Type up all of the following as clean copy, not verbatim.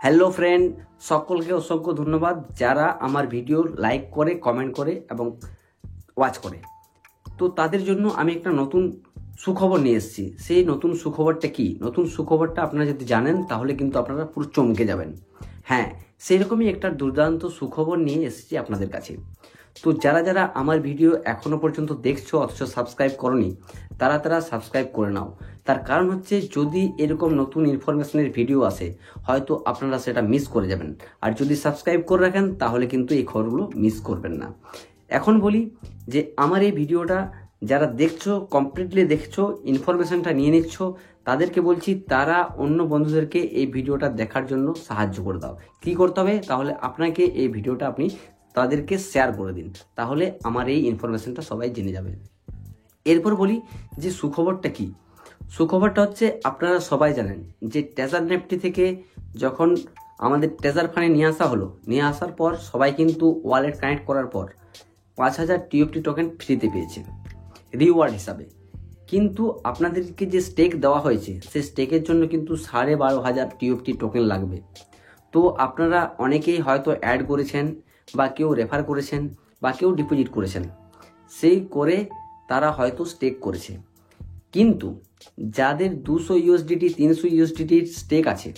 Hello friend, সকলকে অসংখ্য ধন্যবাদ যারা আমার ভিডিও লাইক করে, কমেন্ট করে এবং ওয়াচ করে। তো তাদের জন্য আমি একটা নতুন সুখবর নিয়ে এসেছি। সেই নতুন সুখবরটা কি? নতুন সুখবরটা আপনারা যদি জানেন তাহলে কিন্তু আপনারা পুরো চমকে যাবেন। হ্যাঁ, সেইরকমই একটা দুর্দান্ত সুখবর নিয়ে এসেছি আপনাদের কাছে। তো যারা যারা আমার ভিডিও এখনো পর্যন্ত দেখছো অথচ সাবস্ক্রাইব করনি, তারা সাবস্ক্রাইব করে নাও। তার কারণ হচ্ছে, যদি এরকম নতুন ইনফরমেশনের ভিডিও আসে হয়তো আপনারা সেটা মিস করে যাবেন, আর যদি সাবস্ক্রাইব করে রাখেন তাহলে কিন্তু এই খবরগুলো মিস করবেন না। এখন বলি যে আমার এই ভিডিওটা যারা দেখছো, কমপ্লিটলি দেখছো, ইনফরমেশনটা নিয়ে নিচ্ছ, তাদেরকে বলছি তারা অন্য বন্ধুদেরকে এই ভিডিওটা দেখার জন্য সাহায্য করে দাও। কী করতে হবে? তাহলে আপনাকে এই ভিডিওটা আপনি তাদেরকে শেয়ার করে দিন, তাহলে আমার এই ইনফরমেশনটা সবাই জেনে যাবে। এরপর বলি যে সুখবরটা কি। সুখবরটা হচ্ছে, আপনারা সবাই জানেন যে ট্রেজার নেফটি থেকে যখন আমাদের ট্রেজার ফান্ডে নিয়ে আসা হলো, নিয়ে আসার পর সবাই কিন্তু ওয়ালেট কানেক্ট করার পর 5000 টিএফটি টোকেন ফ্রিতে পেয়েছে রিওয়ার্ড হিসাবে। কিন্তু আপনাদেরকে যে স্টেক দেওয়া হয়েছে সেই স্টেকের জন্য কিন্তু 12,500 টিএফটি টোকেন লাগবে। তো আপনারা অনেকেই হয়তো অ্যাড করেছেন, বা কেউ রেফার করেছেন, বা কেউ ডিপোজিট করেছেন, সেই করে তারা হয়তো স্টেক করেছে। কিন্তু যাদের 200 ইউএসডিটি 300 ইউএসডিটির স্টেক আছে,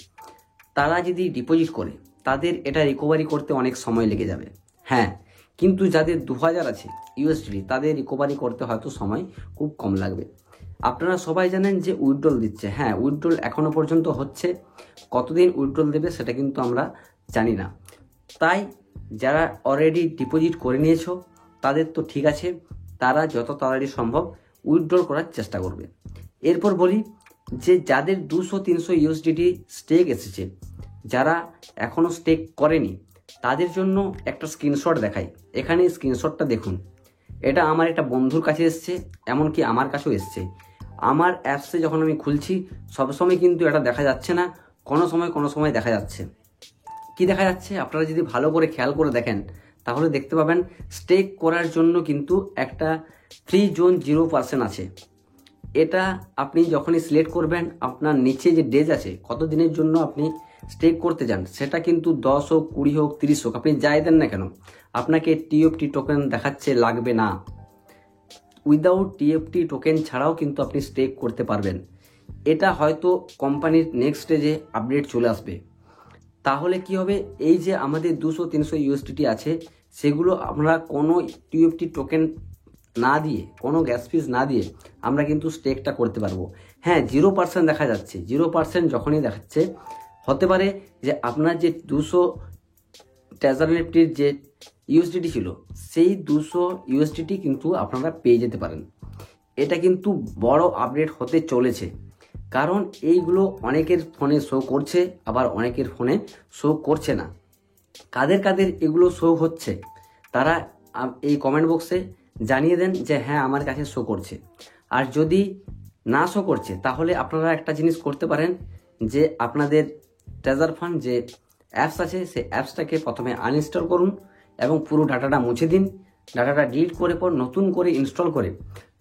তারা যদি ডিপোজিট করে তাদের এটা রিকভারি করতে অনেক সময় লেগে যাবে। হ্যাঁ, কিন্তু যাদের 2000 আছে ইউএসডিটি, তাদের রিকভারি করতে হয়তো সময় খুব কম লাগবে। আপনারা সবাই জানেন যে উইথড্রল দিচ্ছে। হ্যাঁ, উইথড্রল এখনও পর্যন্ত হচ্ছে। কতদিন উইথড্রল দেবে সেটা কিন্তু আমরা জানি না। তাই যারা অলরেডি ডিপোজিট করে নিয়েছো তাদের তো ঠিক আছে, তারা যত তাড়াতাড়ি সম্ভব উইথড্রল করার চেষ্টা করবে। এরপর বলি যে যাদের 200-300 ইউএসডিটি স্টেক এসেছে, যারা এখনও স্টেক করেনি, তাদের জন্য একটা স্ক্রিনশট দেখাই। এখানে স্ক্রিনশটটা দেখুন। এটা আমার একটা বন্ধুর কাছে এসছে, এমনকি আমার কাছেও এসছে। আমার অ্যাপসে যখন আমি খুলছি সবসময় কিন্তু এটা দেখা যাচ্ছে না, কোনো সময় দেখা যাচ্ছে। কি দেখা যাচ্ছে? আপনারা যদি ভালো করে খেয়াল করে দেখেন তাহলে দেখতে পাবেন স্টেক করার জন্য কিন্তু একটা ফ্রি জোন 0% আছে। এটা আপনি যখনই সিলেক্ট করবেন, আপনার নিচে যে ডেজ আছে কত দিনের জন্য আপনি স্টেক করতে যান, সেটা কিন্তু 10 হোক, 20 হোক, 30 হোক, আপনি যাই দেন না কেন, আপনাকে টিএফটি টোকেন দেখাচ্ছে লাগবে না। উইদাউট টিএফটি টোকেন ছাড়াও কিন্তু আপনি স্টেক করতে পারবেন। এটা হয়তো কোম্পানির নেক্সট স্টেজে আপডেট চলে আসবে। তাহলে কি হবে? এই যে আমাদের 200-300 ইউএসডিটি আছে, সেগুলো আমরা কোনো টিএফটি টোকেন না দিয়ে, কোনো গ্যাস ফিস না দিয়ে আমরা কিন্তু স্টেকটা করতে পারবো। হ্যাঁ, 0% দেখা যাচ্ছে। 0% যখনই দেখাচ্ছে, হতে পারে যে আপনার যে 200 ট্রেজার নেফটির যে ইউএসডিটি ছিল, সেই 200 ইউএসডিটি কিন্তু আপনারা পেয়ে যেতে পারেন। এটা কিন্তু বড় আপডেট হতে চলেছে, কারণ এইগুলো অনেকের ফোনে শো করছে, আবার অনেকের ফোনে শো করছে না। কাদের কাদের এগুলো শো হচ্ছে তারা এই কমেন্ট বক্সে জানিয়ে দেন যে হ্যাঁ আমার কাছে শো করছে। আর যদি না শো করছে তাহলে আপনারা একটা জিনিস করতে পারেন, যে আপনাদের ট্রেজার ফান্ড যে অ্যাপস আছে সেই অ্যাপসটাকে প্রথমে আনইনস্টল করুন এবং পুরো ডাটাটা মুছে দিন। ডাটাটা ডিলিট করে পর নতুন করে ইনস্টল করে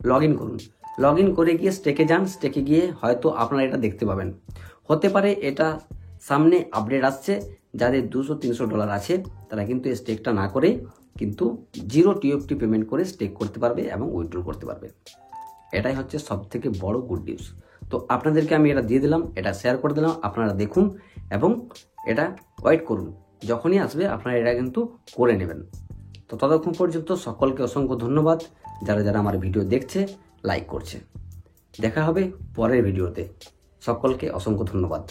লগ ইন করুন। লগ ইন করে গিয়ে স্টেকে যান। স্টেকে গিয়ে হয়তো আপনারা এটা দেখতে পাবেন। হতে পারে এটা সামনে আপডেট আসছে, যাদের $200-300 আছে তারা কিন্তু এই স্টেকটা না করে কিন্তু 0 টিএফটি পেমেন্ট করে স্টেক করতে পারবে এবং উইথড্র করতে পারবে। এটাই হচ্ছে সব থেকে বড় গুড নিউজ। তো আপনাদেরকে আমি এটা দিয়ে দিলাম, এটা শেয়ার করে দিলাম। আপনারা দেখুন এবং এটা ওয়েট করুন, যখনই আসবে আপনারা এটা কিন্তু করে নেবেন। তো ততক্ষণ পর্যন্ত সকলকে অসংখ্য ধন্যবাদ যারা যারা আমার ভিডিও দেখছে, লাইক করছে। দেখা হবে পরের ভিডিওতে। সকলকে অসংখ্য ধন্যবাদ।